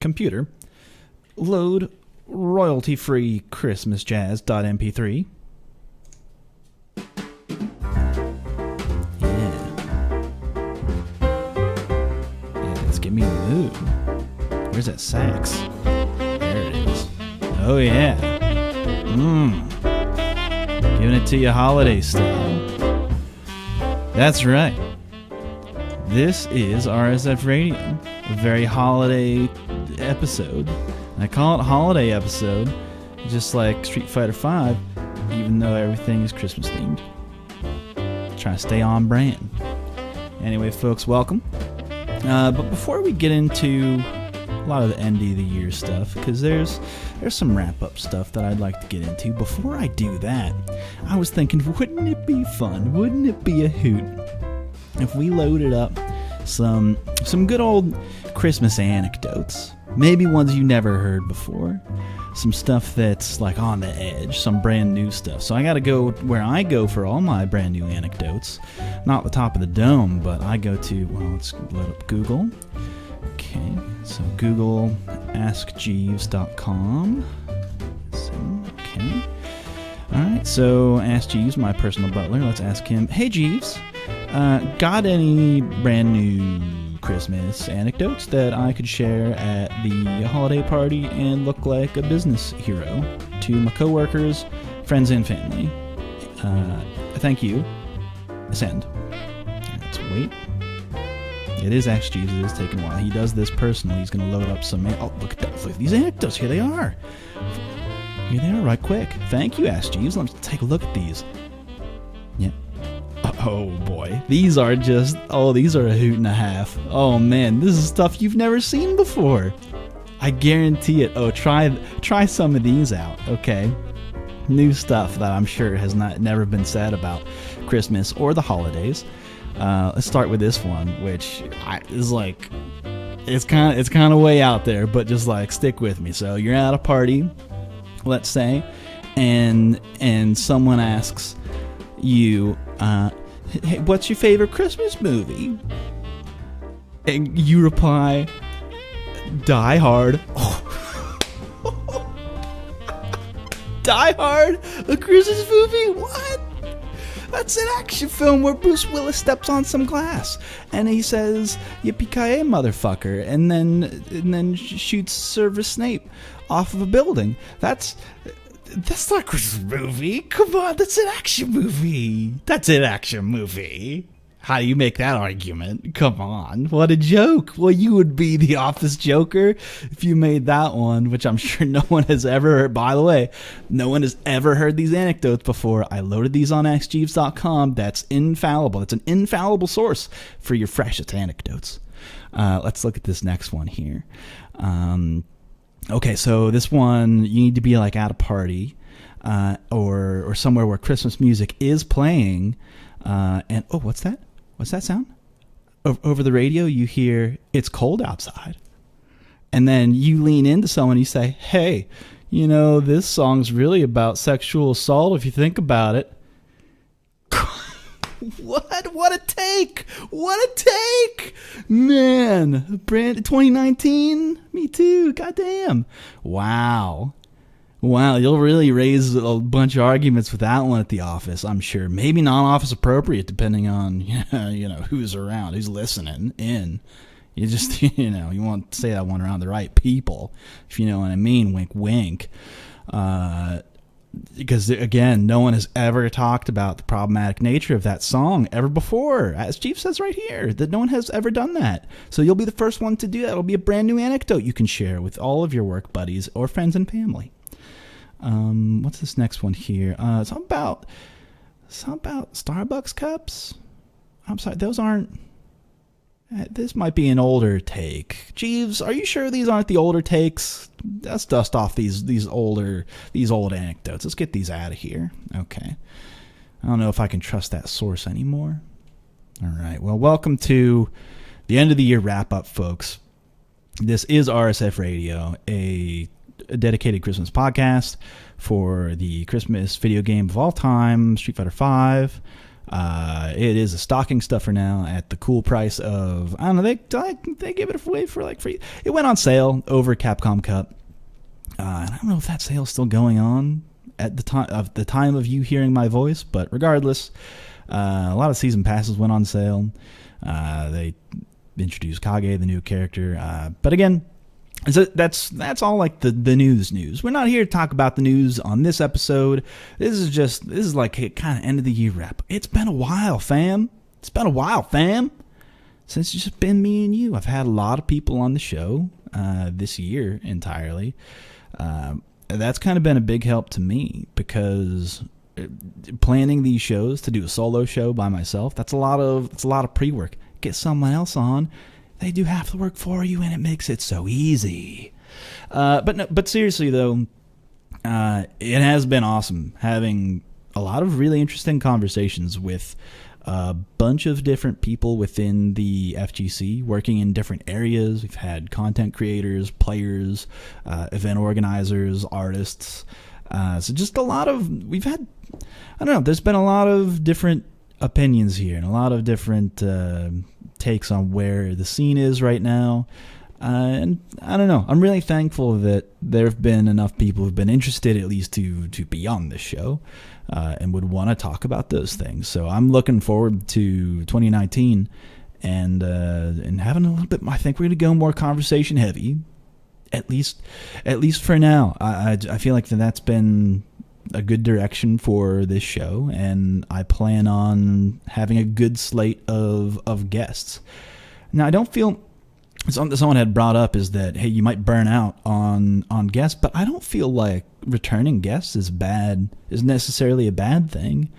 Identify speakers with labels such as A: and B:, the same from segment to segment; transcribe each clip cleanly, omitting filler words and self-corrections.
A: computer, load royalty-free Christmas jazz.mp3. Yeah, let's get me in the mood. Where's that sax? There it is. Oh yeah. Giving it to you holiday style. That's right. This is RSF Radio, a very holiday episode. And I call it holiday episode, just like Street Fighter V, even though everything is Christmas themed. Trying to stay on brand. Anyway, folks, welcome. But before we get into a lot of the end of the year stuff, because there's some wrap-up stuff that I'd like to get into. Before I do that, I was thinking, wouldn't it be fun? Wouldn't it be a hoot if we loaded up some good old Christmas anecdotes? Maybe ones you never heard before. Some stuff that's like on the edge, some brand new stuff. So I gotta go where I go for all my brand new anecdotes. Not the top of the dome, but I go to, well, let's load up Google. Okay, so Google AskJeeves.com. Okay. Alright, so Ask Jeeves, my personal butler. Let's ask him, hey Jeeves, got any brand new Christmas anecdotes that I could share at the holiday party and look like a business hero to my coworkers, friends, and family? Thank you. Send. Let's wait. It is Ask Jeeves. It is taking a while. He does this personally. He's going to load up some... Oh, look at that. Look at these anecdotes. Here they are. Here they are right quick. Thank you, Ask Jeeves. Let's take a look at these. Yeah. Oh, boy. These are just... Oh, these are a hoot and a half. Oh, man. This is stuff you've never seen before. I guarantee it. Oh, try some of these out, okay? New stuff that I'm sure has never been said about Christmas or the holidays. Let's start with this one, which is like, it's kind of way out there, but just like stick with me. So you're at a party, let's say, and someone asks you, hey, what's your favorite Christmas movie? And you reply, Die Hard. Die Hard, a Christmas movie? What? That's an action film where Bruce Willis steps on some glass and he says, "Yippee-ki-yay, motherfucker," and then shoots Severus Snape off of a building. That's not a Christmas movie. Come on, that's an action movie. That's an action movie. How do you make that argument? Come on, what a joke. Well, you would be the Office Joker if you made that one, which I'm sure no one has ever heard. By the way, no one has ever heard these anecdotes before. I loaded these on AskJeeves.com. That's infallible. That's an infallible source for your freshest anecdotes. Let's look at this next one here. Okay, so this one, you need to be like at a party or somewhere where Christmas music is playing. And, oh, what's that? What's that sound? Over the radio, you hear, "It's cold outside." And then you lean into someone and you say, "Hey, you know, this song's really about sexual assault if you think about it." What? What a take! What a take! Man, 2019? Me too, goddamn. Wow, you'll really raise a bunch of arguments with that one at the office, I'm sure. Maybe non-office appropriate, depending on, you know, who's around, who's listening in. You just, you want to say that one around the right people, if you know what I mean. Wink, wink. Because, again, no one has ever talked about the problematic nature of that song ever before. As Chief says right here, that no one has ever done that. So you'll be the first one to do that. It'll be a brand new anecdote you can share with all of your work buddies or friends and family. What's this next one here? It's about Starbucks cups. I'm sorry, those aren't. This might be an older take. Jeeves, are you sure these aren't the older takes? Let's dust off these old anecdotes. Let's get these out of here. Okay. I don't know if I can trust that source anymore. All right. Well, welcome to the end of the year wrap up, folks. This is RSF Radio, a dedicated Christmas podcast for the Christmas video game of all time, Street Fighter V. It is a stocking stuffer now at the cool price of, I don't know, they give it away for like free. It went on sale over Capcom Cup. I don't know if that sale is still going on at the time of you hearing my voice, but regardless, a lot of season passes went on sale. They introduced Kage, the new character. But again, so that's all like the news. We're not here to talk about the news on this episode. This is like a kind of end of the year wrap. It's been a while, fam. Since it's just been me and you. I've had a lot of people on the show this year entirely. That's kind of been a big help to me, because planning these shows, to do a solo show by myself, that's a lot of pre-work. Get someone else on, they do half the work for you, and it makes it so easy. But seriously though, it has been awesome having a lot of really interesting conversations with a bunch of different people within the FGC working in different areas. We've had content creators, players, event organizers, artists. So just we've had, I don't know, there's been a lot of different opinions here and a lot of different takes on where the scene is right now. And I don't know, I'm really thankful that there have been enough people who've been interested at least to be on this show and would want to talk about those things. So I'm looking forward to 2019 and having a little bit, I think we're going to go more conversation heavy, at least for now. I feel like that's been a good direction for this show, and I plan on having a good slate of guests. Now, I don't feel, something that someone had brought up is that, hey, you might burn out on guests, but I don't feel like returning guests is necessarily a bad thing.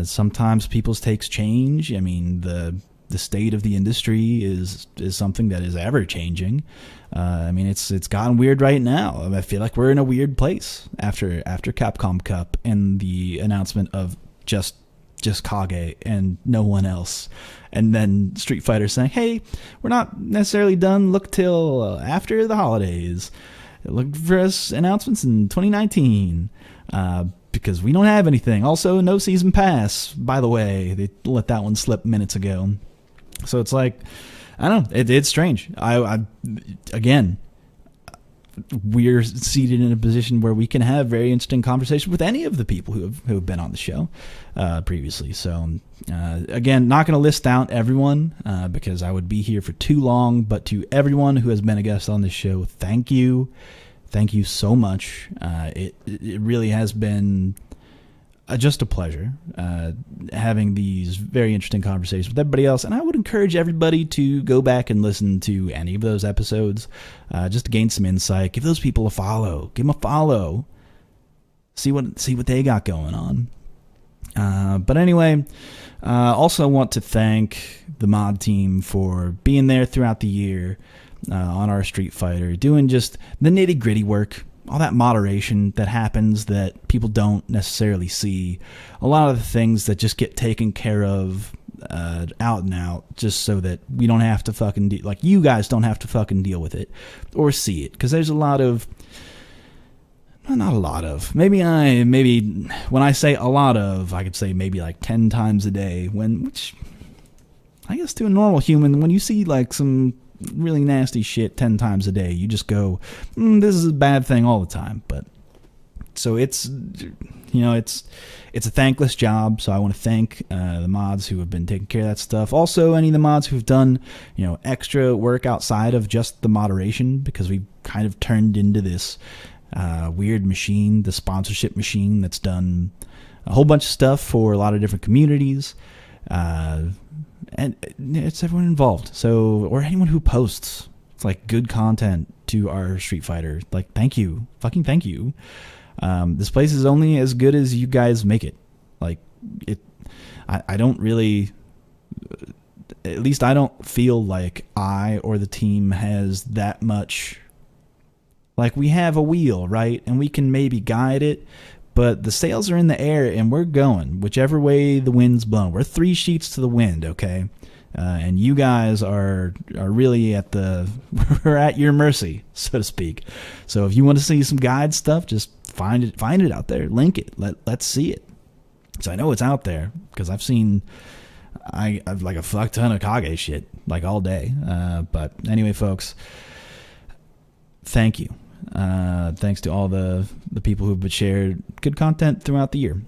A: Sometimes people's takes change. I mean, the state of the industry is something that is ever changing. I mean, it's gotten weird right now. I feel like we're in a weird place after Capcom Cup and the announcement of just Kage and no one else, and then Street Fighter saying, hey, we're not necessarily done, look till after the holidays, look for us announcements in 2019, because we don't have anything. Also, no season pass, by the way. They let that one slip minutes ago. So it's like, I don't know, it's strange. Again, we're seated in a position where we can have very interesting conversations with any of the people who have been on the show previously. So again, not going to list out everyone because I would be here for too long. But to everyone who has been a guest on this show, thank you so much. It really has been just a pleasure having these very interesting conversations with everybody else. And I would encourage everybody to go back and listen to any of those episodes just to gain some insight. Give those people a follow. Give them a follow. See what they got going on. But anyway, also want to thank the mod team for being there throughout the year on our Street Fighter, doing just the nitty-gritty work. All that moderation that happens that people don't necessarily see. A lot of the things that just get taken care of out and out, just so that we don't have to fucking like you guys don't have to fucking deal with it or see it. Because there's a lot of, not a lot of, maybe when I say a lot of, I could say maybe like 10 times a day, which I guess to a normal human, when you see like some really nasty shit 10 times a day, you just go, this is a bad thing all the time. But so it's a thankless job. So I want to thank the mods who have been taking care of that stuff. Also, any of the mods who've done extra work outside of just the moderation, because we've kind of turned into this weird machine, the sponsorship machine that's done a whole bunch of stuff for a lot of different communities. And it's everyone involved. So, or anyone who posts, it's like good content to our Street Fighter. Like, thank you. Fucking thank you. This place is only as good as you guys make it. Like, I don't really, at least I don't feel like I or the team has that much. Like, we have a wheel, right? And we can maybe guide it. But the sails are in the air, and we're going whichever way the wind's blowing. We're 3 sheets to the wind, okay? And you guys are really we're at your mercy, so to speak. So if you want to see some guide stuff, just find it out there, link it, let's see it. So I know it's out there because I've seen I've like a fuck ton of Kage shit like all day. But anyway, folks, thank you. Thanks to all the people who've shared good content throughout the year.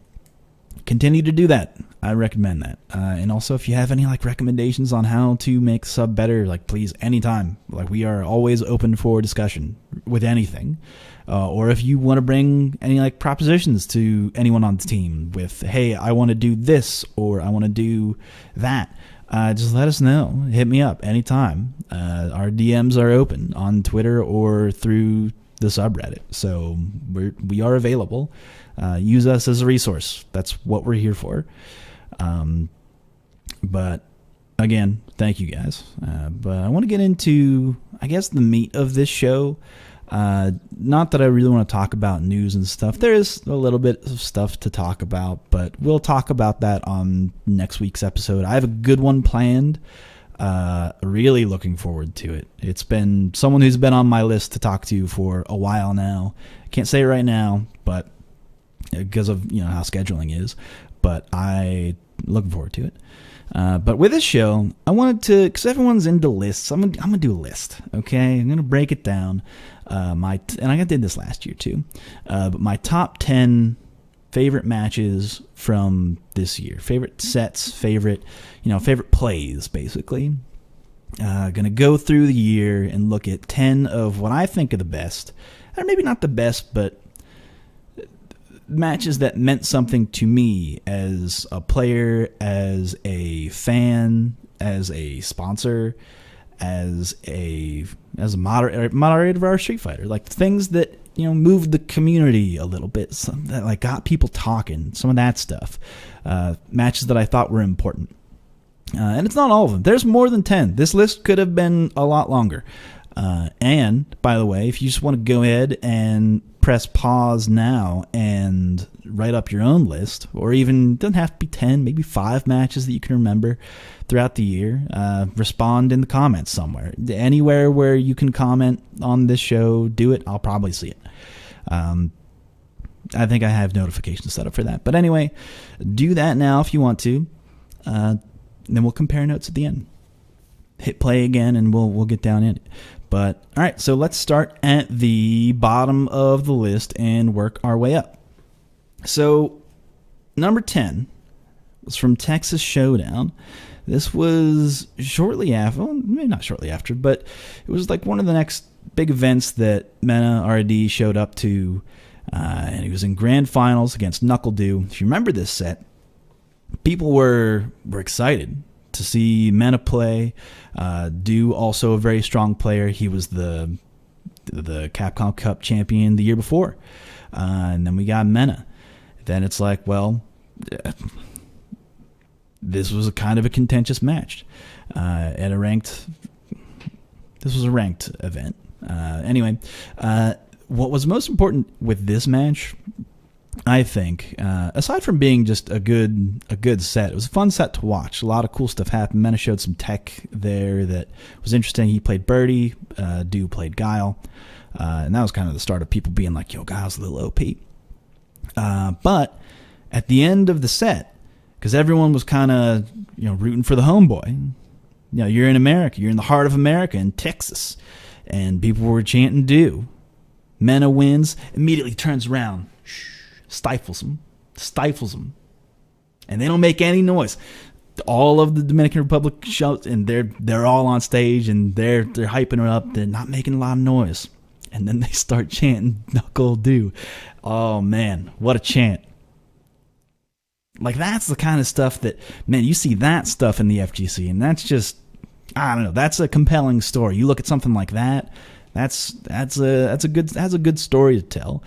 A: Continue to do that. I recommend that. And also, if you have any like recommendations on how to make sub better, like please, anytime. Like we are always open for discussion with anything. Or if you want to bring any like propositions to anyone on the team with, hey, I want to do this or I want to do that, just let us know. Hit me up anytime. Our DMs are open on Twitter or through the subreddit, so we are available. Use us as a resource. That's what we're here for. But again, thank you guys. But I want to get into, I guess, the meat of this show. Not that I really want to talk about news and stuff. There is a little bit of stuff to talk about, but we'll talk about that on next week's episode. I have a good one planned. Really looking forward to it. It's been someone who's been on my list to talk to for a while now. I can't say it right now, but because of how scheduling is, but I looking forward to it. But with this show, I wanted to, because everyone's into lists, I'm gonna do a list. Okay, I'm gonna break it down. And I did this last year too. But my top 10 favorite matches from this year, favorite sets, favorite plays, basically. Gonna go through the year and look at 10 of what I think are the best, or maybe not the best, but matches that meant something to me as a player, as a fan, as a sponsor, as a moderator of our Street Fighter, like things that moved the community a little bit, some that like got people talking, some of that stuff. Matches that I thought were important, and it's not all of them. There's more than 10. This list could have been a lot longer. And by the way, if you just want to go ahead and press pause now and write up your own list, or even doesn't have to be 10, maybe 5 matches that you can remember throughout the year, respond in the comments somewhere. Anywhere where you can comment on this show, do it. I'll probably see it. I think I have notifications set up for that. But anyway, do that now if you want to. Then we'll compare notes at the end. Hit play again and we'll get down in it. But all right, so let's start at the bottom of the list and work our way up. So number 10 was from Texas Showdown. This was shortly after, well, maybe not shortly after, but it was like one of the next big events that Mena RD showed up to, and he was in grand finals against Knuckle Dew. If you remember this set, people were excited to see Mena play. Dew, also a very strong player. He was the Capcom Cup champion the year before. And then we got Mena. Then it's like, well, this was a kind of a contentious match. This was a ranked event. Anyway, what was most important with this match, I think, aside from being just a good set, it was a fun set to watch. A lot of cool stuff happened. Mena showed some tech there that was interesting. He played Birdie, Dew played Guile, and that was kind of the start of people being like, yo, Guile's a little OP. But at the end of the set, because everyone was kind of rooting for the homeboy, you're in America, you're in the heart of America, in Texas, and people were chanting Dew. Mena wins, immediately turns around, stifles them, and they don't make any noise. All of the Dominican Republic shouts, and they're all on stage, and they're hyping her up. They're not making a lot of noise, and then they start chanting Knuckle Dew. Oh man, what a chant! Like that's the kind of stuff that, man, you see that stuff in the FGC, and that's just, I don't know, that's a compelling story. You look at something like that. That's a good story to tell.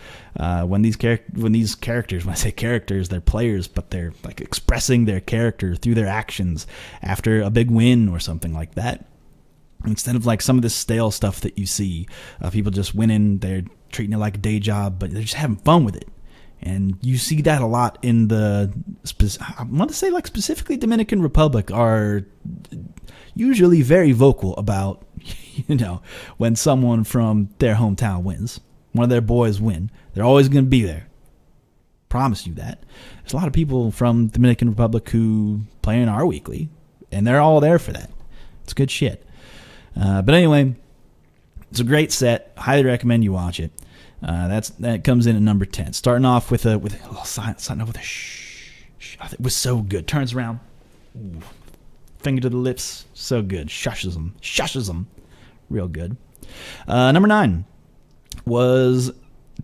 A: When these characters, when I say characters, they're players, but they're like expressing their character through their actions after a big win or something like that. Instead of like some of this stale stuff that you see, people just winning, they're treating it like a day job, but they're just having fun with it. And you see that a lot in I want to say like specifically Dominican Republic are usually very vocal about, when someone from their hometown wins, one of their boys win, they're always going to be there Promise you that. There's a lot of people from Dominican Republic who play in our weekly, and they're all there for that. It's good shit. But anyway, it's a great set. Highly recommend you watch it. That comes in at number 10. Starting off with a little sign off with a shh. It was so good. Turns around. Ooh. Finger to the lips. So good. Shushes them. Real good. Number 9 was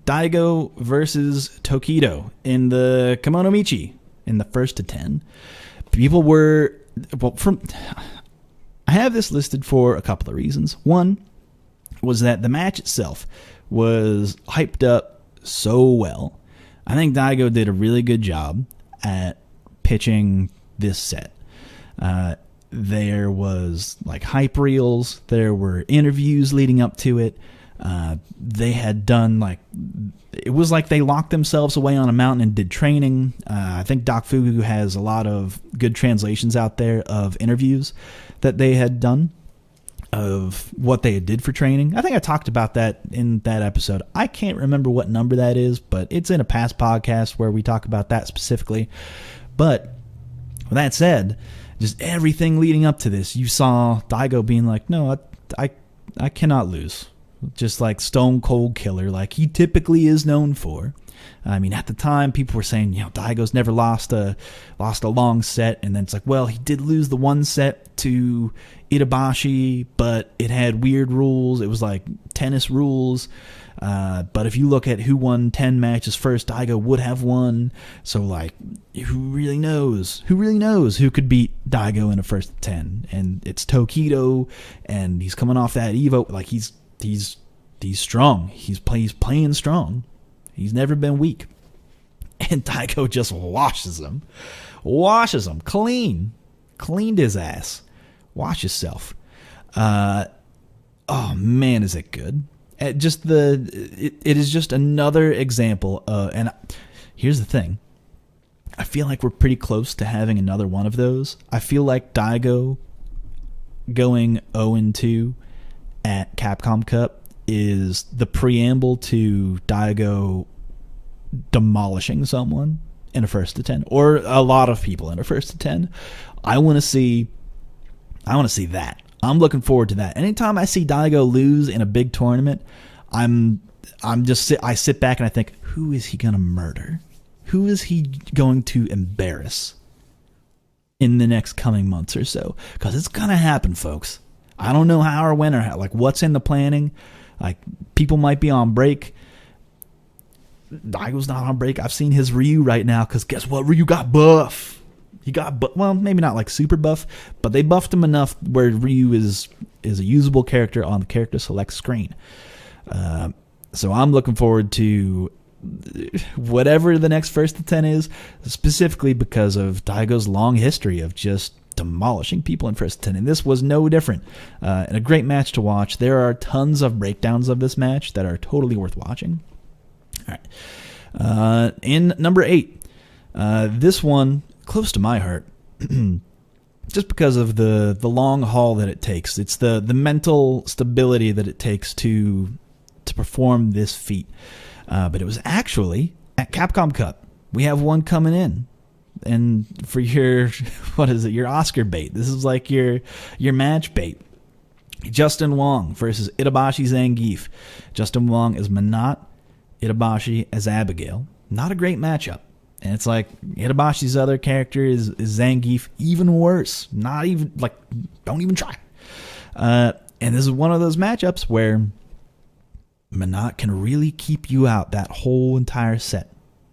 A: Daigo versus Tokido in the Kimono Michi in the first to 10. People were... Well, I have this listed for a couple of reasons. One was that the match itself was hyped up so well. I think Daigo did a really good job at pitching this set. There was like hype reels. There were interviews leading up to it. They had done it was like they locked themselves away on a mountain and did training. I think Doc Fugu has a lot of good translations out there of interviews that they had done of what they did for training. I think I talked about that in that episode. I can't remember what number that is, but it's in a past podcast where we talk about that specifically. But with that said, just everything leading up to this, you saw Daigo being like, no, I cannot lose. Just like stone cold killer, like he typically is known for. I mean, at the time, people were saying, Daigo's never lost a long set, and then it's like, well, he did lose the one set to Itabashi, but it had weird rules. It was like tennis rules. But if you look at who won 10 matches first, Daigo would have won. So, like, who really knows? Who really knows who could beat Daigo in a first 10? And it's Tokido, and he's coming off that Evo. Like, he's strong. He's playing strong. He's never been weak. And Daigo just washes him. Cleaned his ass. Wash yourself. Oh man, is it good. It is just another example and here's the thing. I feel like we're pretty close to having another one of those. I feel like Daigo going 0-2 at Capcom Cup is the preamble to Daigo demolishing someone in a first to 10, or a lot of people in a first to 10. I want to see that. I'm looking forward to that. Anytime I see Daigo lose in a big tournament, I sit back and I think, who is he going to murder? Who is he going to embarrass in the next coming months or so? Because it's going to happen, folks. I don't know how or when or how, like what's in the planning. Like, people might be on break. Daigo's not on break. I've seen his Ryu right now, because guess what? Ryu got buff. He got well, maybe not like super buff, but they buffed him enough where Ryu is a usable character on the character select screen. So I'm looking forward to whatever the next first to 10 is, specifically because of Daigo's long history of just demolishing people in first 10, and this was no different. And a great match to watch. There are tons of breakdowns of this match that are totally worth watching. All right. In number 8, this one close to my heart, just because of the long haul that it takes. It's the mental stability that it takes to perform this feat. But it was actually at Capcom Cup. We have one coming in. And for your, your Oscar bait. This is like your match bait. Justin Wong versus Itabashi Zangief. Justin Wong as Manat, Itabashi as Abigail. Not a great matchup. And it's like Itabashi's other character is Zangief, even worse. Not even, like, don't even try. And this is one of those matchups where Manat can really keep you out that whole entire set.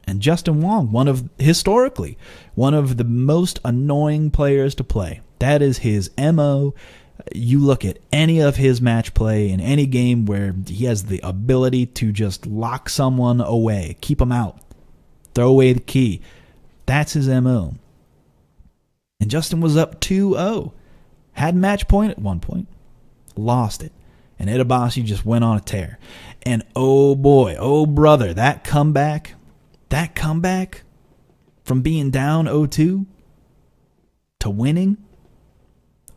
A: And Justin Wong, historically, one of the most annoying players to play. That is his MO. You look at any of his match play in any game where he has the ability to just lock someone away, keep them out, throw away the key. That's his MO. And Justin was up 2-0. Had match point at one point. Lost it. And Itabashi just went on a tear. And oh boy, oh brother, that comeback from being down 0-2 to winning,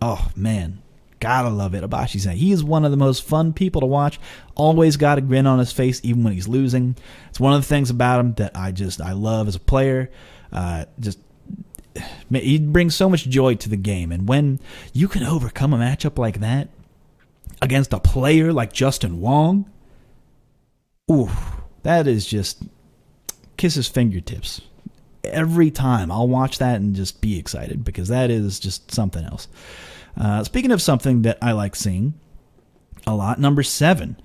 A: oh man, Gotta love Itabashi. He is one of the most fun people to watch. Always got a grin on his face, even when he's losing. It's one of the things about him that I love as a player. He brings so much joy to the game. And when you can overcome a matchup like that against a player like Justin Wong, ooh, that is just kiss his fingertips. Every time I'll watch that and just be excited, because that is just something else. Speaking of something that I like seeing a lot, number 7,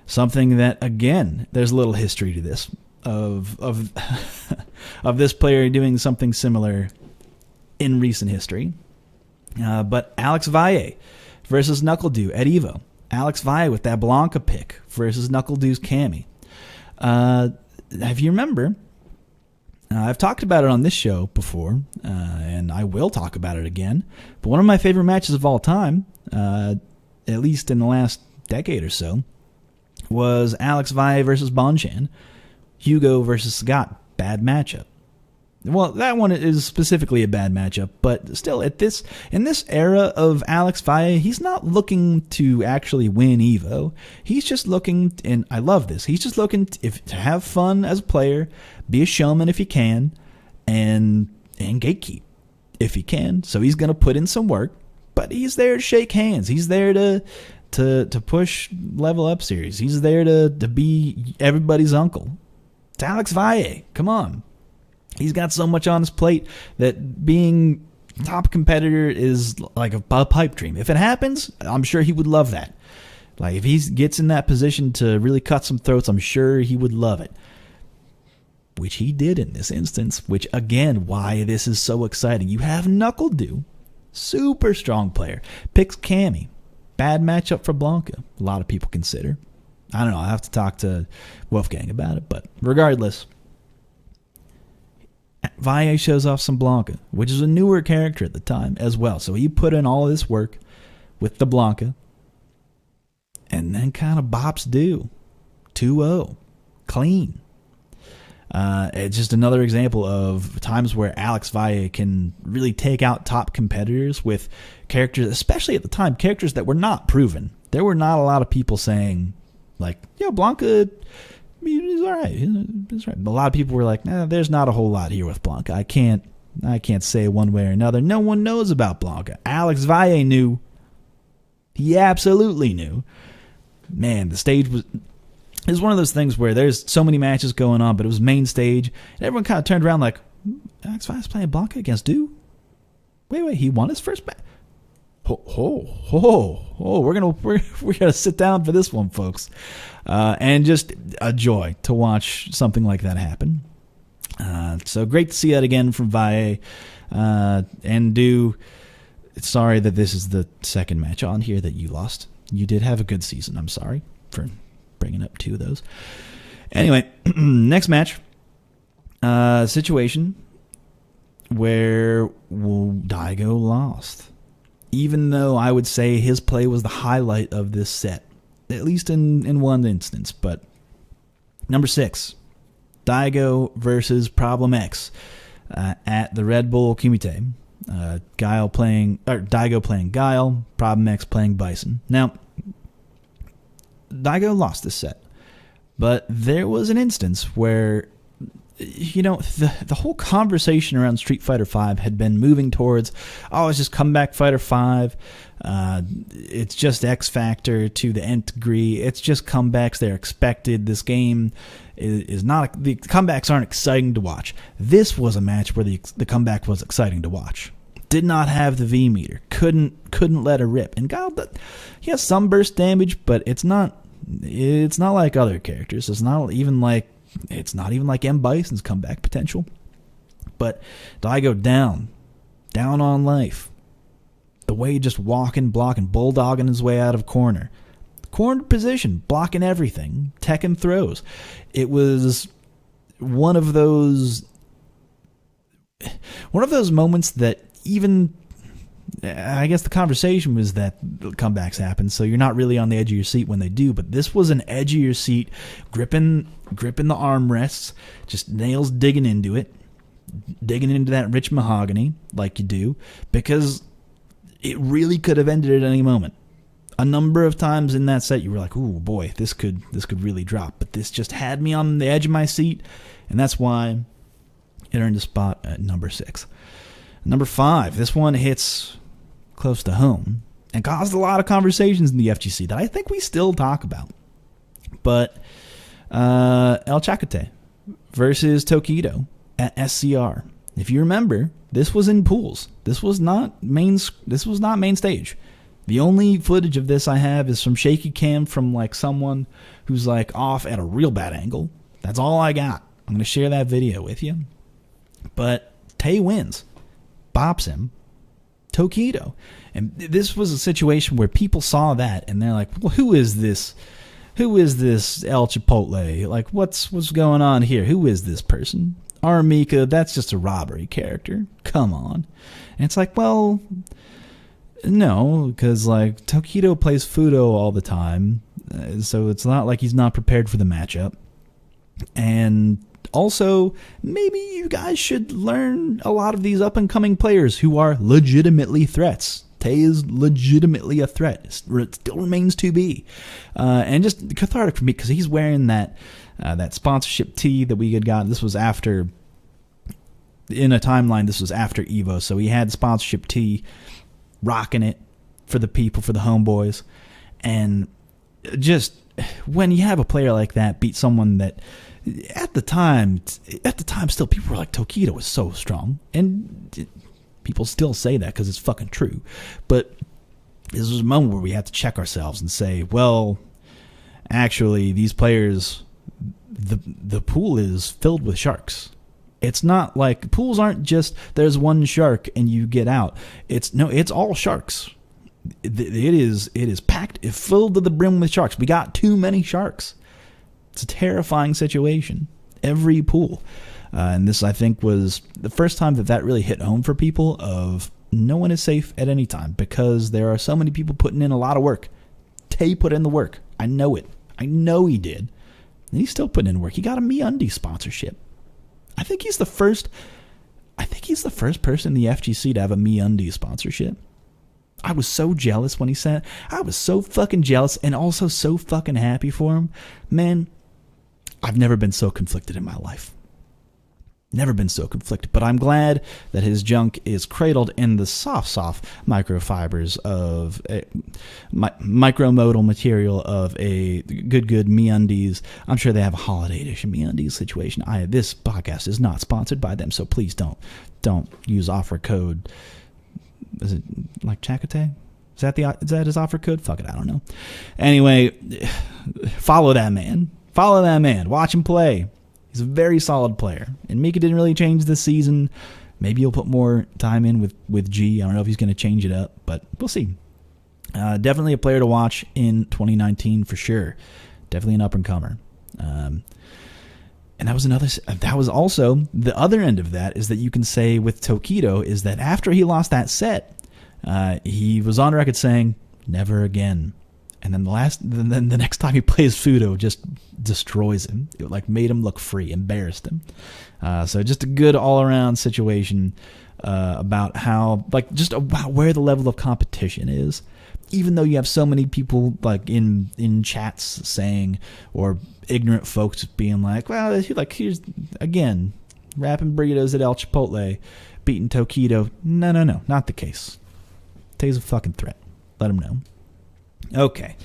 A: something that, again, there's a little history to this of of this player doing something similar in recent history. But Alex Valle versus NuckleDew at Evo. Alex Valle with that Blanca pick versus NuckleDew's Cammy. If you remember, I've talked about it on this show before, and I will talk about it again. But one of my favorite matches of all time, at least in the last decade or so, was Alex Valle versus Bonchan, Hugo versus Sagat. Bad matchup. Well, that one is specifically a bad matchup, but still, in this era of Alex Valle, he's not looking to actually win Evo. He's just looking, and I love this, he's just looking to have fun as a player, be a showman if he can, and gatekeep if he can. So he's going to put in some work, but he's there to shake hands. He's there to push level up series. He's there to be everybody's uncle. It's Alex Valle. Come on. He's got so much on his plate that being top competitor is like a pipe dream. If it happens, I'm sure he would love that. Like, if he gets in that position to really cut some throats, I'm sure he would love it. Which he did in this instance, which, again, why this is so exciting. You have NuckleDew, super strong player, picks Cammy. Bad matchup for Blanca, a lot of people consider. I don't know, I'll have to talk to Wolfgang about it, but regardless, Valle shows off some Blanca, which is a newer character at the time as well. So he put in all of this work with the Blanca, and then kind of bops due. 2-0. Clean. It's just another example of times where Alex Valle can really take out top competitors with characters, especially at the time, characters that were not proven. There were not a lot of people saying, like, yeah, Blanca, he's all right. He's right. But a lot of people were like, nah, there's not a whole lot here with Blanca. I can't say one way or another. No one knows about Blanca. Alex Valle knew. He absolutely knew. Man, the stage was... It was one of those things where there's so many matches going on, but it was main stage, and everyone kind of turned around like, Alex Valle's playing Blanca against Dew? Wait, he won his first match? We're gonna sit down for this one, folks, and just a joy to watch something like that happen. So great to see that again from Valle, and Dew. Sorry that this is the second match on here that you lost. You did have a good season. I'm sorry for bringing up 2 of those. Anyway, next match, situation where Daigo lost. Even though I would say his play was the highlight of this set, at least in one instance. But number 6, Daigo versus Problem X at the Red Bull Kumite. Daigo playing Guile, Problem X playing Bison. Now, Daigo lost this set, but there was an instance where, the whole conversation around Street Fighter V had been moving towards, it's just Comeback Fighter V, it's just X Factor to the nth degree, it's just comebacks, they're expected, this game is not, the comebacks aren't exciting to watch. This was a match where the comeback was exciting to watch. Did not have the V meter, couldn't let her rip, and Guile, he has some burst damage, but it's not like other characters. It's not even like M. Bison's comeback potential. But Daigo down on life. The way just walking, blocking, bulldogging his way out of corner position, blocking everything, teching throws. It was one of those moments that even, I guess the conversation was that comebacks happen, so you're not really on the edge of your seat when they do, but this was an edge of your seat, gripping the armrests, just nails digging into that rich mahogany like you do, because it really could have ended at any moment. a number of times in that set you were like, "Ooh, boy, this could really drop." But this just had me on the edge of my seat, and that's why it earned a spot at number 6. Number 5, this one hits close to home and caused a lot of conversations in the FGC that I think we still talk about. But El Chacate versus Tokido at SCR. If you remember, this was in pools. This was not main stage. The only footage of this I have is from shaky cam from like someone who's like off at a real bad angle. That's all I got. I'm going to share that video with you. But Tay wins. Bops him. Tokido. And this was a situation where people saw that and they're like, well, who is this? Who is this El Chipotle? Like, what's going on here? Who is this person? Armika, that's just a robbery character. Come on. And it's like, well, no, because like Tokido plays Fudo all the time, so it's not like he's not prepared for the matchup. And also, maybe you guys should learn a lot of these up-and-coming players who are legitimately threats. Tay is legitimately a threat. It still remains to be. And just cathartic for me because he's wearing that sponsorship tee that we had gotten. This was after, in a timeline, this was after EVO, so he had the sponsorship tee, rocking it for the people, for the homeboys. And just when you have a player like that beat someone that at the time still people were like, Tokido is so strong, and people still say that because it's fucking true. But this was a moment where we had to check ourselves and say, well, actually these players, the pool is filled with sharks. It's not like pools aren't just there's one shark and you get out. It's all sharks. It is packed, it's filled to the brim with sharks. We got too many sharks. It's a terrifying situation. Every pool. And this, I think, was the first time that really hit home for people of no one is safe at any time because there are so many people putting in a lot of work. Tay put in the work. I know it. I know he did. And he's still putting in work. He got a MeUndies sponsorship. I think he's the first person in the FGC to have a MeUndies sponsorship. I was so jealous when he said it. I was so fucking jealous and also so fucking happy for him. Man, I've never been so conflicted in my life. Never been so conflicted, but I'm glad that his junk is cradled in the soft microfibers of micromodal material of a good MeUndies. I'm sure they have a holiday edition MeUndies situation. This podcast is not sponsored by them, so please don't use offer code. Is it like Chakotay? Is that his offer code? Fuck it, I don't know. Anyway, follow that man. Watch him play. He's a very solid player. And Mika didn't really change this season. Maybe he'll put more time in with G. I don't know if he's going to change it up, but we'll see. Definitely a player to watch in 2019 for sure. Definitely an up-and-comer. And that was also the other end of that is that you can say with Tokido is that after he lost that set, he was on record saying, never again. And then the next time he plays Fudo, just destroys him. It like made him look free, embarrassed him. So just a good all-around situation about where the level of competition is. Even though you have so many people like in chats saying, or ignorant folks being like, well, here's again, rapping burritos at El Chipotle, beating Tokido. No, not the case. Tay's a fucking threat. Let him know. Okay.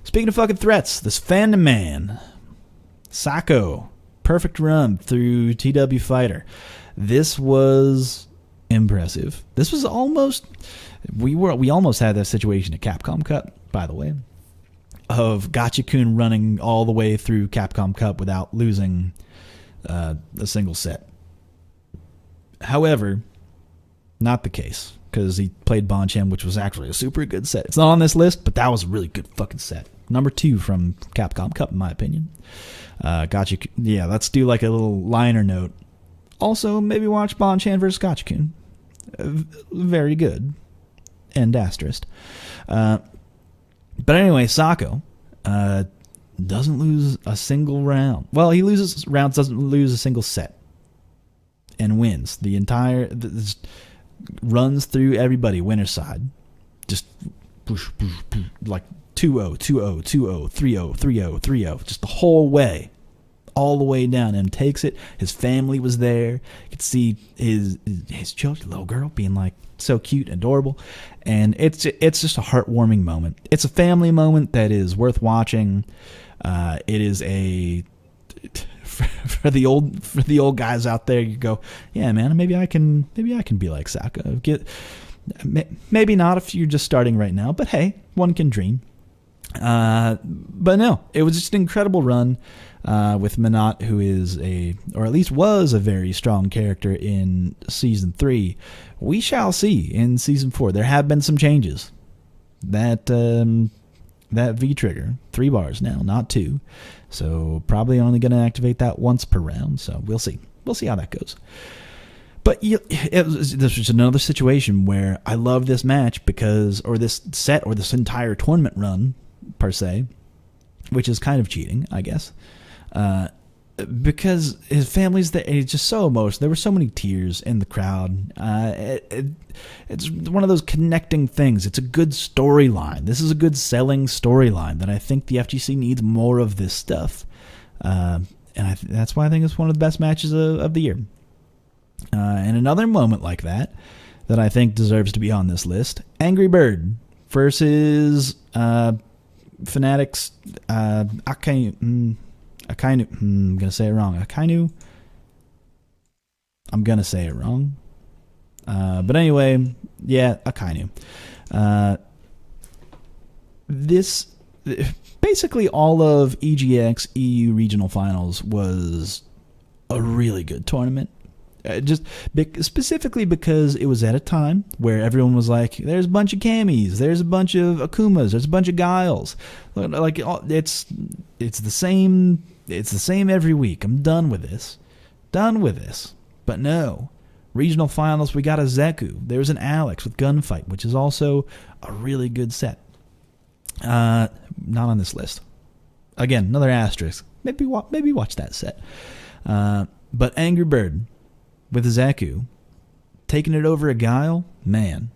A: Speaking of fucking threats, this fandom man, Sako, perfect run through TW Fighter. This was impressive. This was almost, we almost had that situation at Capcom Cup, by the way, of Gotcha-kun running all the way through Capcom Cup without losing a single set. However, not the case, because he played Bonchan, which was actually a super good set. It's not on this list, but that was a really good fucking set. Number 2 from Capcom Cup, in my opinion. Yeah, let's do like a little liner note. Also, maybe watch Bonchan versus Gotcha-kun. Very good. End asterisk. But anyway, Sako doesn't lose a single round. Well, he loses rounds, doesn't lose a single set. And wins. The entire... runs through everybody, winner's side. Just like 2-0, 2-0, 2-0, 3-0, 3-0, 3-0, just the whole way, all the way down, and takes it. His family was there. You could see his children, little girl, being like so cute and adorable, and it's just a heartwarming moment. It's a family moment that is worth watching. It is for the old guys out there. You go, yeah, man, maybe I can be like Saka. Maybe not if you're just starting right now, but hey, one can dream. But no, it was just an incredible run with Minot, who is or at least was a very strong character in season 3. We shall see in season 4. There have been some changes. That V trigger, 3 bars now, not 2. So probably only going to activate that once per round. So we'll see. We'll see how that goes. But this was another situation where I love this match or this set, or this entire tournament run, per se, which is kind of cheating, I guess, because his family's there. It's just so emotional. There were so many tears in the crowd. It's one of those connecting things. It's a good storyline. This is a good selling storyline that I think the FGC needs more of this stuff, and that's why I think it's one of the best matches of the year. And another moment like that I think deserves to be on this list: Angry Bird versus Fnatic's Akainu. I'm gonna say it wrong. Akainu. I'm gonna say it wrong. But anyway, yeah, Akainu. This basically all of EGX EU regional finals was a really good tournament. Just specifically because it was at a time where everyone was like, there's a bunch of Camis, there's a bunch of Akumas, there's a bunch of Guiles. Like, it's the same every week. I'm done with this. But no. Regional finals, we got a Zeku. There's an Alex with Gunfight, which is also a really good set. Not on this list. Again, another asterisk. Maybe watch that set. But Angry Bird with Zeku, taking it over a Guile, man,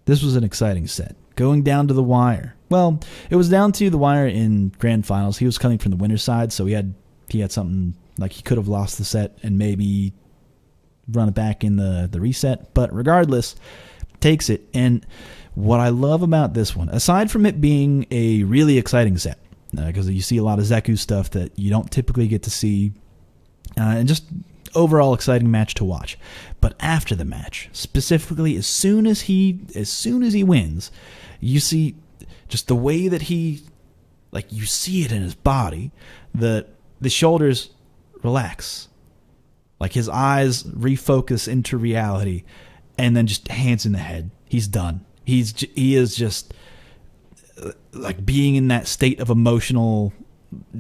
A: this was an exciting set. Going down to the wire. Well, it was down to the wire in grand finals. He was coming from the winner's side, so he had something like he could have lost the set and maybe run it back in the reset. But regardless, takes it. And what I love about this one, aside from it being a really exciting set, because you see a lot of Zeku stuff that you don't typically get to see, and just overall exciting match to watch. But after the match, specifically as soon as he wins, you see just the way that he, like, you see it in his body, the shoulders relax, like his eyes refocus into reality, and then just hands in the head. He's done. He is just like being in that state of emotional,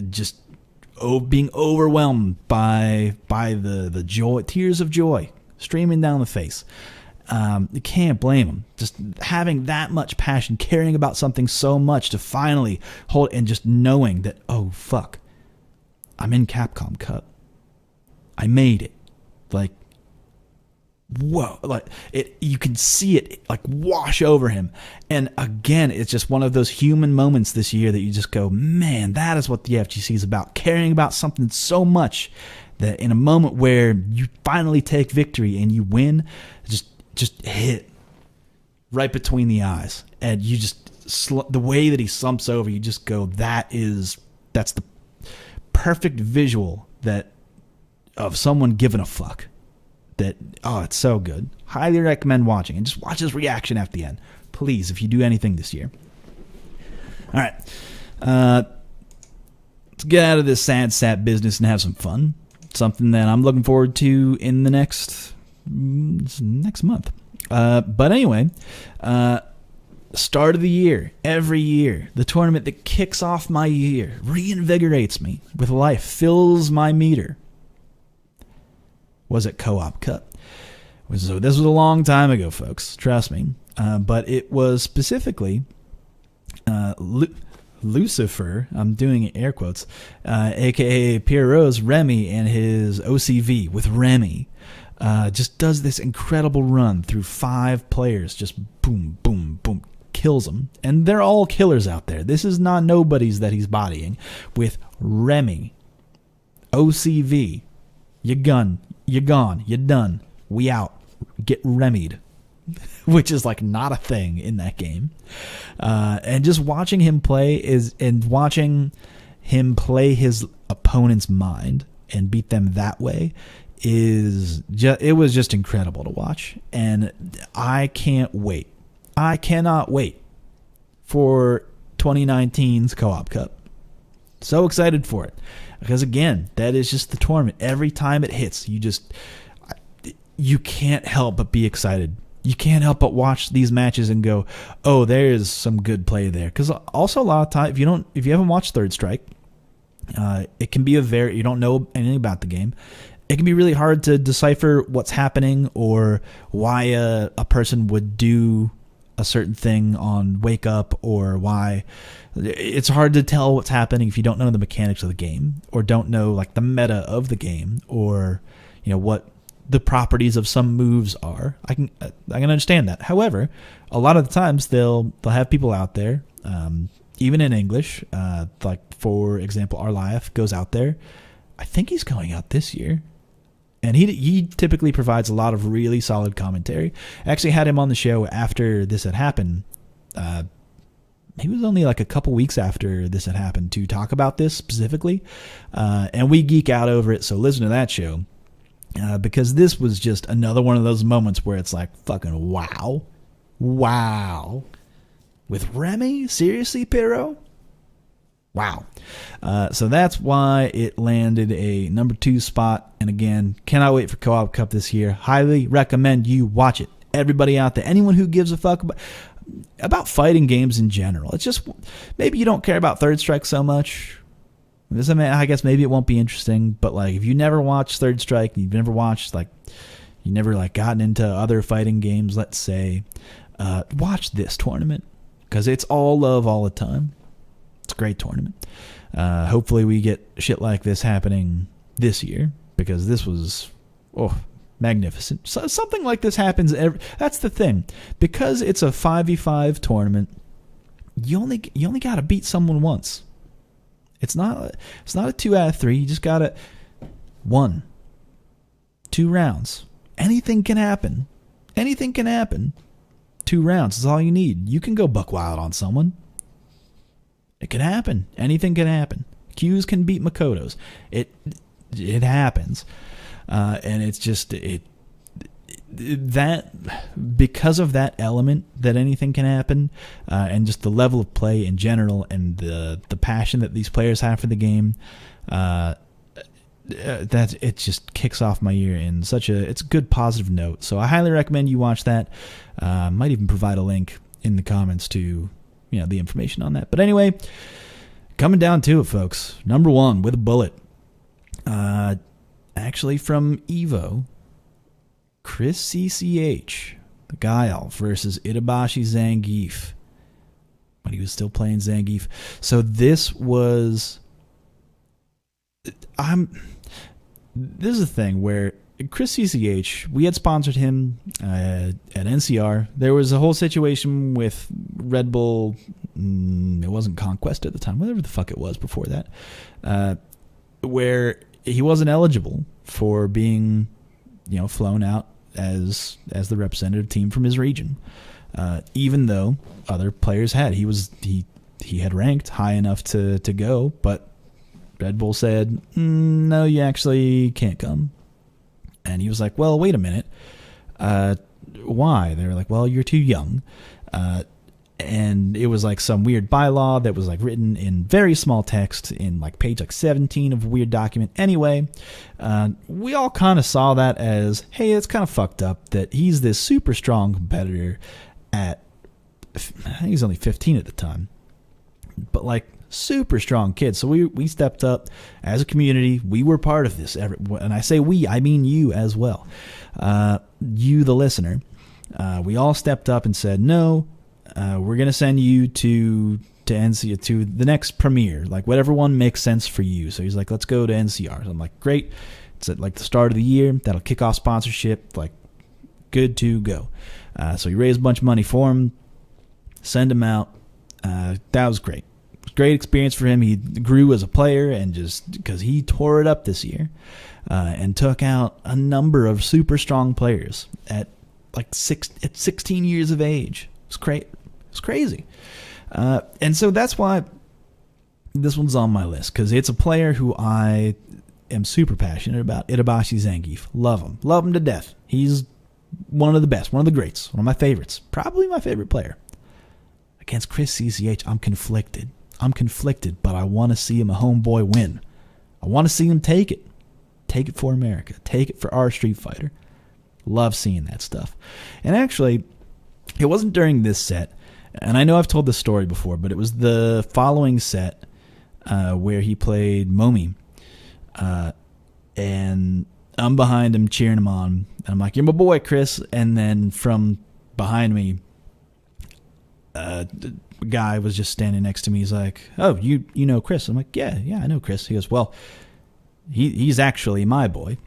A: just being overwhelmed by the joy, tears of joy streaming down the face. You can't blame him. Just having that much passion, caring about something so much to finally hold, and just knowing that, oh fuck, I'm in Capcom Cup. I made it. Like, whoa, like it, you can see it like wash over him. And again, it's just one of those human moments this year that you just go, man, that is what the FGC is about. Caring about something so much that in a moment where you finally take victory and you win, just hit right between the eyes. And you just, the way that he slumps over, you just go, that's the perfect visual of someone giving a fuck. It's so good. Highly recommend watching, and just watch his reaction at the end, please, if you do anything this year. All right, let's get out of this sad sap business and have some fun. Something that I'm looking forward to in the next month. But anyway, start of the year, every year, the tournament that kicks off my year, reinvigorates me with life, fills my meter. Was it Co-op Cup? So this was a long time ago, folks. Trust me. But it was specifically Lucifer, I'm doing air quotes, a.k.a. Pierre Rose, Remy, and his OCV with Remy. Just does this incredible run through 5 players. Just boom, boom, boom. kills them. And they're all killers out there. This is not nobodies that he's bodying. With Remy, OCV, you gone, you done, we out, get Remied. Which is like not a thing in that game. And just watching him play watching him play his opponent's mind and beat them that way it was just incredible to watch. And I cannot wait for 2019's Co-op Cup. So excited for it. Because again, that is just the tournament. Every time it hits, you can't help but be excited. You can't help but watch these matches and go, oh, there's some good play there. Because also a lot of time, if you haven't watched Third Strike, it can be you don't know anything about the game. It can be really hard to decipher what's happening or why a person would do a certain thing on Wake Up, or why it's hard to tell what's happening if you don't know the mechanics of the game or don't know like the meta of the game, or what the properties of some moves are. I can understand that. However, a lot of the times they'll have people out there, even in English, like for example, Arliath goes out there. I think he's going out this year, and he typically provides a lot of really solid commentary. I actually had him on the show after this had happened. He was only like a couple weeks after this had happened to talk about this specifically, and we geek out over it. So listen to that show. Because this was just another one of those moments where it's like, fucking wow. With Remy? Seriously, Pyro? Wow. So that's why it landed a number 2 spot. And again, cannot wait for Co-op Cup this year. Highly recommend you watch it. Everybody out there, anyone who gives a fuck about fighting games in general. It's just, maybe you don't care about Third Strike so much. I guess maybe it won't be interesting, but like if you never watched Third Strike, you've never watched you never gotten into other fighting games, let's say, watch this tournament because it's all love all the time. It's a great tournament. Hopefully we get shit like this happening this year because this was magnificent. So, something like this happens that's the thing, because it's a 5v5 tournament. You only got to beat someone once. It's not a 2 out of 3. You just got 1, 2 rounds. Anything can happen. 2 rounds is all you need. You can go buck wild on someone. It can happen. Anything can happen. Qs can beat Makotos. It happens. And it's just that because of that element that anything can happen, and just the level of play in general and the passion that these players have for the game, that it just kicks off my year in it's a good positive note. So I highly recommend you watch that. Might even provide a link in the comments to the information on that. But anyway, coming down to it, folks. Number 1 with a bullet. Actually from Evo. ChrisCCH, the Guile versus Itabashi Zangief, when he was still playing Zangief. So this was, this is a thing where ChrisCCH, we had sponsored him at NCR. There was a whole situation with Red Bull. It wasn't Conquest at the time, whatever the fuck it was before that, where he wasn't eligible for being flown out as the representative team from his region, even though other players had. He had ranked high enough to go, but Red Bull said, no, you actually can't come. And he was like, well, wait a minute. Why? They were like, well, you're too young. And it was like some weird bylaw that was like written in very small text in like page 17 of a weird document. Anyway, we all kind of saw that as, hey, it's kind of fucked up that he's this super strong competitor I think he's only 15 at the time, but like super strong kid. So we stepped up as a community. We were part of this. And I say we, I mean you as well. You, the listener. We all stepped up and said, no, we're going to send you to NCR, to the next premiere, like whatever one makes sense for you. So he's like, let's go to NCR. So I'm like, great. It's at like the start of the year. That'll kick off sponsorship. Like, good to go. So he raised a bunch of money for him. send him out. That was great. Great experience for him. He grew as a player, and just because he tore it up this year, and took out a number of super strong players at 16 years of age. It's crazy. And so that's why this one's on my list, because it's a player who I am super passionate about. Itabashi Zangief. Love him to death. He's one of the best, one of the greats, one of my favorites, probably my favorite player. Against ChrisCCH, I'm conflicted, but I want to see him, a homeboy, win. I want to see him take it for America, take it for our Street Fighter. Love seeing that stuff. And actually, it wasn't during this set, and I know I've told this story before, but it was the following set where he played Momi, and I'm behind him cheering him on, and I'm like, "You're my boy, Chris." And then from behind me, a guy was just standing next to me. He's like, "Oh, you know Chris?" I'm like, yeah, I know Chris." He goes, "Well, he's actually my boy."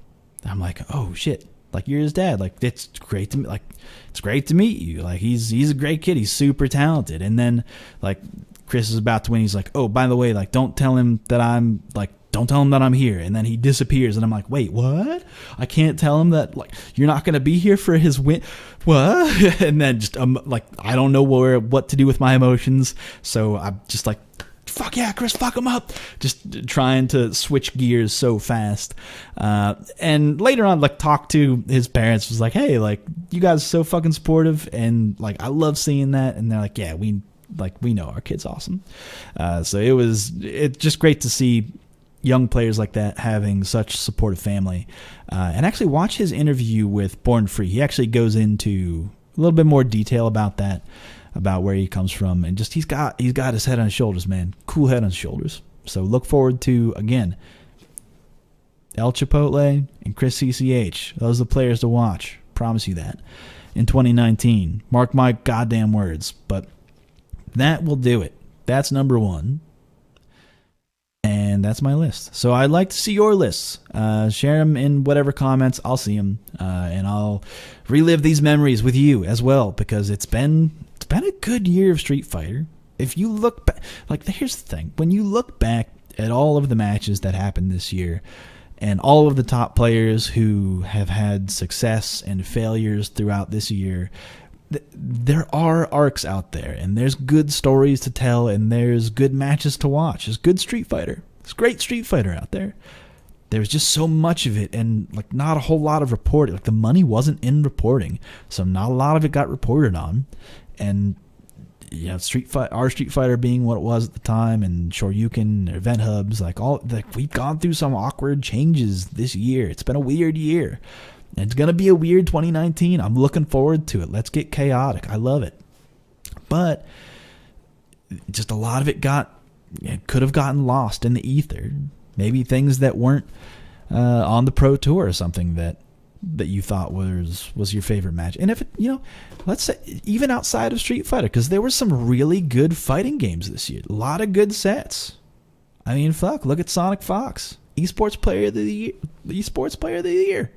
A: I'm like, "Oh shit. Like, you're his dad. Like, it's great to meet you. Like, he's a great kid. He's super talented." And then, like, Chris is about to win. He's like, "Oh, by the way, like, don't tell him that I'm here." And then he disappears, and I'm like, "Wait, what? I can't tell him that, like, you're not going to be here for his win? What?" And then just, like, I don't know what to do with my emotions. So I'm just like, "Fuck yeah, Chris, fuck him up." Just trying to switch gears so fast. And later on, like, talked to his parents, was like, "Hey, like, you guys are so fucking supportive." And, like, I love seeing that. And they're like, "Yeah, we know our kid's awesome." So it's just great to see young players like that having such supportive family. And actually watch his interview with Born Free. He actually goes into a little bit more detail about that, about where he comes from, and just he's got his head on his shoulders, man. Cool head on his shoulders. So look forward to, again, El Chipotle and ChrisCCH. Those are the players to watch. Promise you that. In 2019. Mark my goddamn words. But that will do it. That's number one. And that's my list. So I'd like to see your lists. Share them in whatever comments. I'll see them. And I'll relive these memories with you as well, because it's been a good year of Street Fighter. If you look back, like, here's the thing. When you look back at all of the matches that happened this year, and all of the top players who have had success and failures throughout this year, there are arcs out there, and there's good stories to tell, and there's good matches to watch. There's good Street Fighter. There's great Street Fighter out there. There's just so much of it, and, like, not a whole lot of reporting. Like, the money wasn't in reporting, so not a lot of it got reported on. And our Street Fighter being what it was at the time, and Shoryuken, event hubs, we've gone through some awkward changes this year. It's been a weird year. And it's going to be a weird 2019. I'm looking forward to it. Let's get chaotic. I love it. But just a lot of it could have gotten lost in the ether. Maybe things that weren't on the Pro Tour or something that you thought was your favorite match. And if it, let's say even outside of Street Fighter, because there were some really good fighting games this year. A lot of good sets. I mean, fuck, look at Sonic Fox, Esports Player of the Year.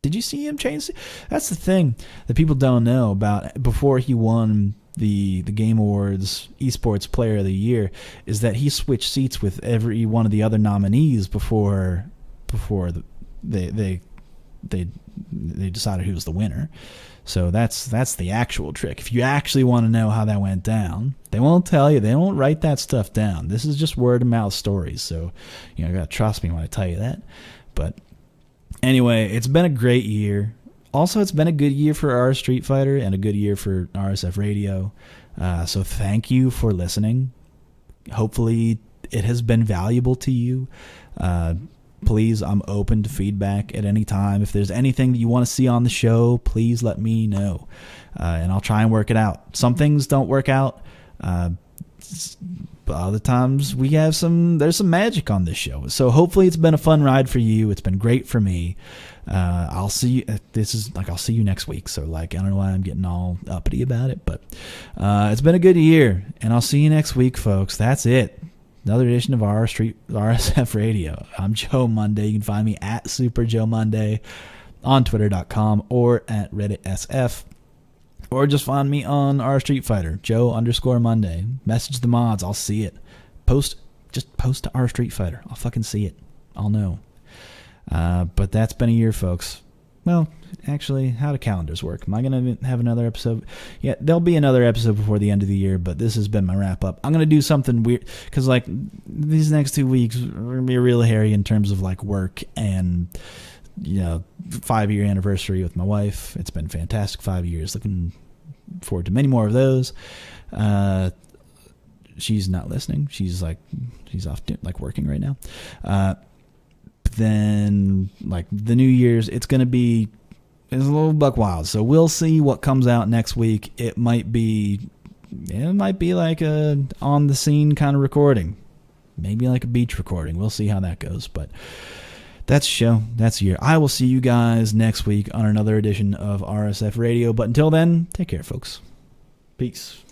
A: Did you see him change? That's the thing that people don't know about. Before he won the Game Awards Esports Player of the Year, is that he switched seats with every one of the other nominees before they decided who was the winner. So that's the actual trick. If you actually want to know how that went down, they won't tell you. They won't write that stuff down. This is just word of mouth stories. So you gotta trust me when I tell you that. But anyway, it's been a great year. Also, it's been a good year for RS Street Fighter and a good year for RSF Radio. So thank you for listening. Hopefully it has been valuable to you. Please, I'm open to feedback at any time. If there's anything that you want to see on the show, please let me know. And I'll try and work it out. Some things don't work out. But other times there's some magic on this show. So hopefully it's been a fun ride for you. It's been great for me. I'll see you. I'll see you next week. So, I don't know why I'm getting all uppity about it, but it's been a good year, and I'll see you next week, folks. That's it. Another edition of RSF Radio. I'm Joe Monday. You can find me at Super Joe Monday on Twitter.com or at Reddit SF. Or just find me on our Street Fighter, Joe_Monday. Message the mods. I'll see it. Just post to our Street Fighter. I'll fucking see it. I'll know. But that's been a year, folks. Well, actually, how do calendars work? Am I going to have another episode? Yeah, there'll be another episode before the end of the year, but this has been my wrap-up. I'm going to do something weird, because, like, these next 2 weeks are going to be real hairy in terms of, like, work and, 5-year anniversary with my wife. It's been fantastic 5 years. Looking forward to many more of those. She's not listening. She's off working right now. Then like the New Year's, it's a little buck wild. So we'll see what comes out next week. It might be like a on the scene kind of recording, maybe like a beach recording. We'll see how that goes. But that's the show. That's the year. I will see you guys next week on another edition of RSF Radio. But until then, take care, folks. Peace.